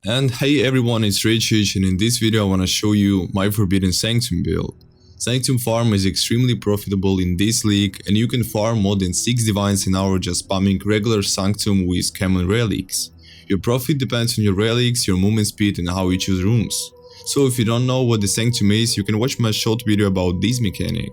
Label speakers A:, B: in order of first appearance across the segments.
A: And hey everyone, it's Raychich, and in this video I want to show you my forbidden Sanctum build. Sanctum farm is extremely profitable in this league, and you can farm more than 6 divines an hour just spamming regular Sanctum with common relics. Your profit depends on your relics, your movement speed and how you choose rooms. So if you don't know what the Sanctum is, you can watch my short video about this mechanic.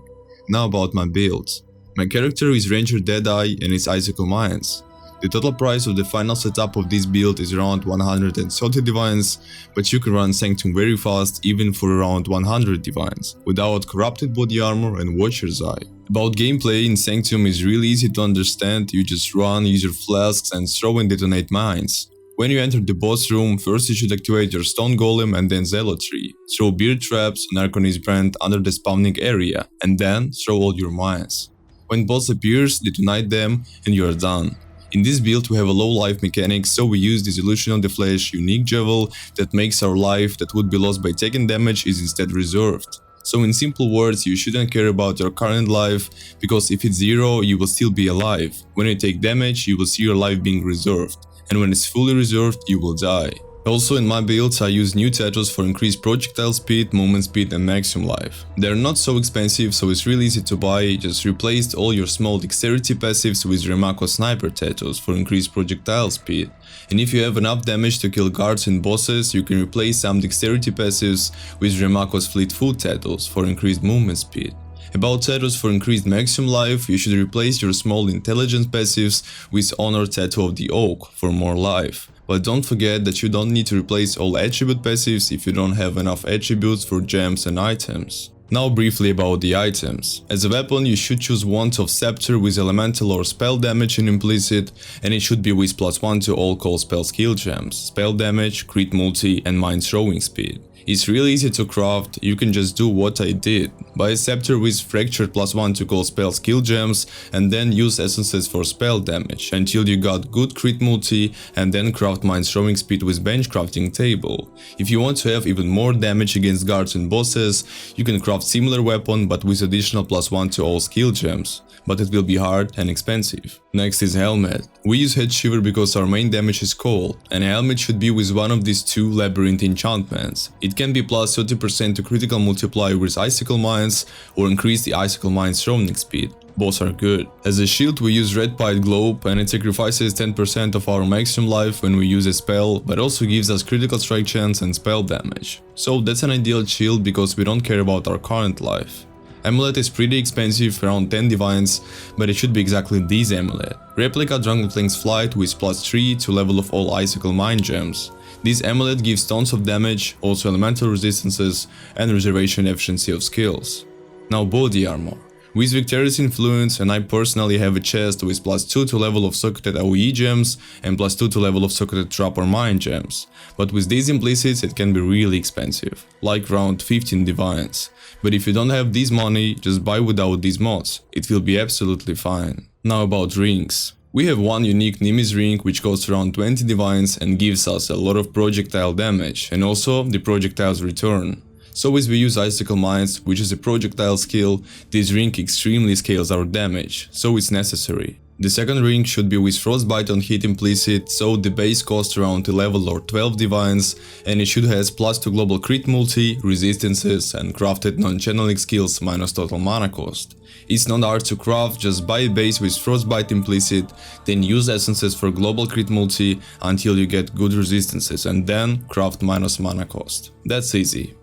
A: Now about my build. My character is Ranger Deadeye and it's Icicle mines. The total price of the final setup of this build is around 130 divines, but you can run Sanctum very fast even for around 100 divines, without corrupted body armor and Watcher's Eye. About gameplay in Sanctum is really easy to understand, you just run, use your flasks and throw and detonate mines. When you enter the boss room, first you should activate your stone golem and then zealotry. Throw beard traps and Arcanist brand under the spawning area, and then throw all your mines. When boss appears, detonate them and you are done. In this build we have a low life mechanic, so we use the Illusion of the Flesh unique javel that makes our life that would be lost by taking damage is instead reserved. So in simple words, you shouldn't care about your current life, because if it's 0 you will still be alive. When you take damage you will see your life being reserved, and when it's fully reserved you will die. Also in my builds I use new tattoos for increased projectile speed, movement speed and maximum life. They're not so expensive, so it's really easy to buy, just replace all your small dexterity passives with Remako sniper tattoos for increased projectile speed. And if you have enough damage to kill guards and bosses, you can replace some dexterity passives with Remako's fleet foot tattoos for increased movement speed. About tattoos for increased maximum life, you should replace your small intelligence passives with Honor Tattoo of the Oak for more life. But don't forget that you don't need to replace all attribute passives if you don't have enough attributes for gems and items. Now briefly about the items. As a weapon you should choose Wand of Scepter with elemental or spell damage in implicit, and it should be with +1 to all call spell skill gems, spell damage, crit multi and mind throwing speed. It's really easy to craft, you can just do what I did. Buy a scepter with fractured +1 to call spell skill gems and then use essences for spell damage until you got good crit multi, and then craft mind throwing speed with bench crafting table. If you want to have even more damage against guards and bosses, you can craft similar weapon but with additional +1 to all skill gems, but it will be hard and expensive. Next is helmet. We use head shiver because our main damage is cold, and a helmet should be with one of these 2 labyrinth enchantments. It can be plus 30% to critical multiplier with Icicle mines or increase the Icicle mines throwing speed. Both are good. As a shield we use Red Pied Globe, and it sacrifices 10% of our maximum life when we use a spell, but also gives us critical strike chance and spell damage. So that's an ideal shield because we don't care about our current life. Amulet is pretty expensive, around 10 divines, but it should be exactly this amulet. Replica Junglefling's Flight with +3 to level of all Icicle mine gems. This amulet gives tons of damage, also elemental resistances and reservation efficiency of skills. Now body armor. With Victorious Influence, and I personally have a chest with +2 to level of socketed AoE gems and +2 to level of socketed trap or mine gems, but with these implicits it can be really expensive, like around 15 divines. But if you don't have this money, just buy without these mods, it will be absolutely fine. Now about rings. We have one unique Nimis ring which costs around 20 divines and gives us a lot of projectile damage, and also the projectiles return. So as we use Icicle Mines, which is a projectile skill, this ring extremely scales our damage, so it's necessary. The second ring should be with Frostbite on hit implicit, so the base costs around 11 or 12 divines, and it should has +2 global crit multi, resistances and crafted non-channeling skills minus total mana cost. It's not hard to craft, just buy a base with Frostbite implicit, then use essences for global crit multi until you get good resistances, and then craft minus mana cost. That's easy.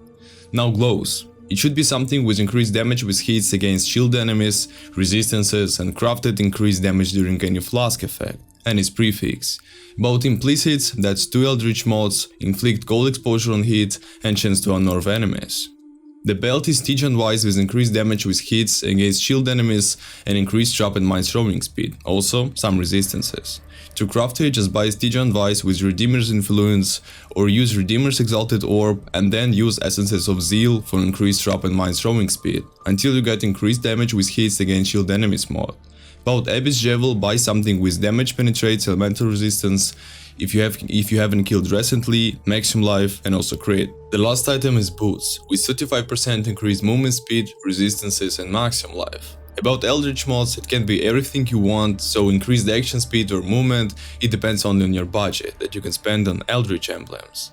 A: Now glows. It should be something with increased damage with hits against shield enemies, resistances and crafted increased damage during any flask effect, and its prefix. About implicits, that's 2 Eldritch mods, inflict cold exposure on hit and chance to unnerve enemies. The belt is Stygian Wise with increased damage with hits against shield enemies and increased trap and mine throwing speed, also some resistances. To craft it, just buy Stygian Wise with Redeemer's Influence or use Redeemer's Exalted Orb and then use Essences of Zeal for increased trap and mine throwing speed, until you get increased damage with hits against shield enemies mod. About Abyss Javel, buy something with damage penetrates, elemental resistance, if you haven't killed recently, maximum life and also crit. The last item is boots, with 35% increased movement speed, resistances and maximum life. About Eldritch mods, it can be everything you want, so increase the action speed or movement, it depends only on your budget that you can spend on Eldritch emblems.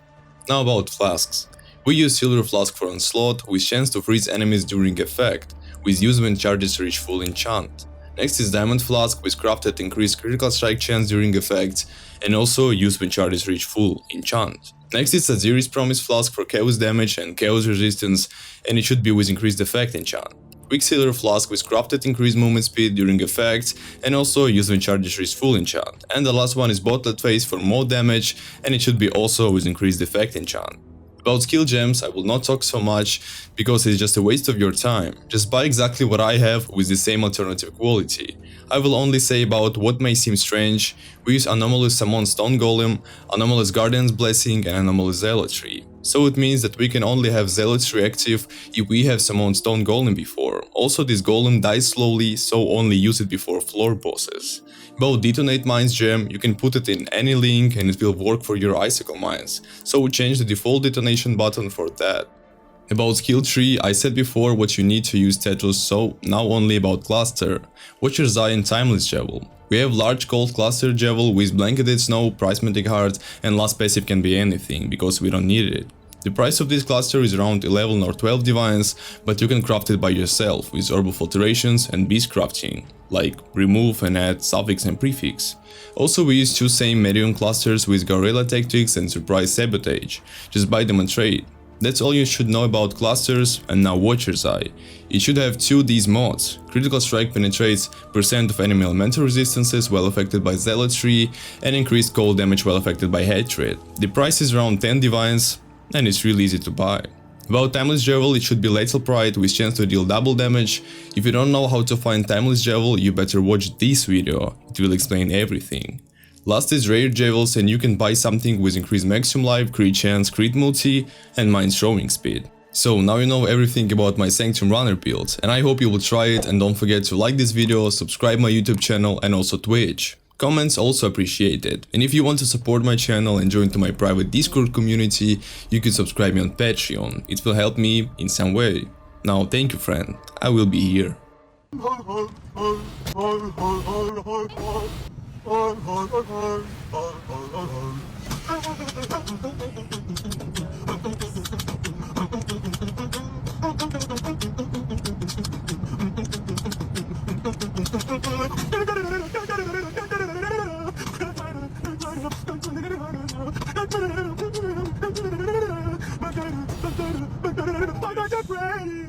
A: Now about Flasks. We use Silver Flask for Onslaught with chance to freeze enemies during effect, with use when charges reach full enchant. Next is Diamond Flask with crafted increased critical strike chance during effects, and also use when charges reach full enchant. Next is Aziri's Promise Flask for chaos damage and chaos resistance, and it should be with increased effect enchant. Quicksilver Flask with crafted increased movement speed during effects, and also use when charges reach full enchant. And the last one is Botlet Face for more damage, and it should be also with increased effect enchant. About skill gems, I will not talk so much, because it's just a waste of your time. Just buy exactly what I have with the same alternative quality. I will only say about what may seem strange. We use Anomalous Summon Stone Golem, Anomalous Guardian's Blessing and Anomalous Zealotry. So it means that we can only have Zealotry active if we have summoned Stone Golem before. Also this Golem dies slowly, so only use it before floor bosses. About Detonate Mines gem, you can put it in any link and it will work for your Icicle mines, so we change the default detonation button for that. About skill tree, I said before what you need to use Tetris, so now only about cluster. Watcher Zion Timeless Javel. We have large cold cluster Javel with Blanketed Snow, Prismatic Heart, and last passive can be anything, because we don't need it. The price of this cluster is around 11 or 12 divines, but you can craft it by yourself with Orb of Alterations and Beast crafting, like remove and add suffix and prefix. Also we use two same Merion clusters with Guerrilla Tactics and Surprise Sabotage, just buy them and trade. That's all you should know about clusters, and now Watcher's Eye. It should have two of these mods. Critical Strike penetrates % of enemy elemental resistances while affected by Zealotry, and increased cold damage while affected by Hatred. The price is around 10 divines, and it's really easy to buy. About Timeless Javel, it should be Lethal Pride with chance to deal double damage. If you don't know how to find Timeless Javel, you better watch this video, it will explain everything. Last is Rare Javels, and you can buy something with increased maximum life, crit chance, crit multi, and mine throwing speed. So now you know everything about my Sanctum runner build, and I hope you will try it, and don't forget to like this video, subscribe my YouTube channel and also Twitch. Comments also appreciated, and if you want to support my channel and join to my private Discord community, you can subscribe me on Patreon, it will help me in some way. Now thank you friend, I will be here.
B: Ready.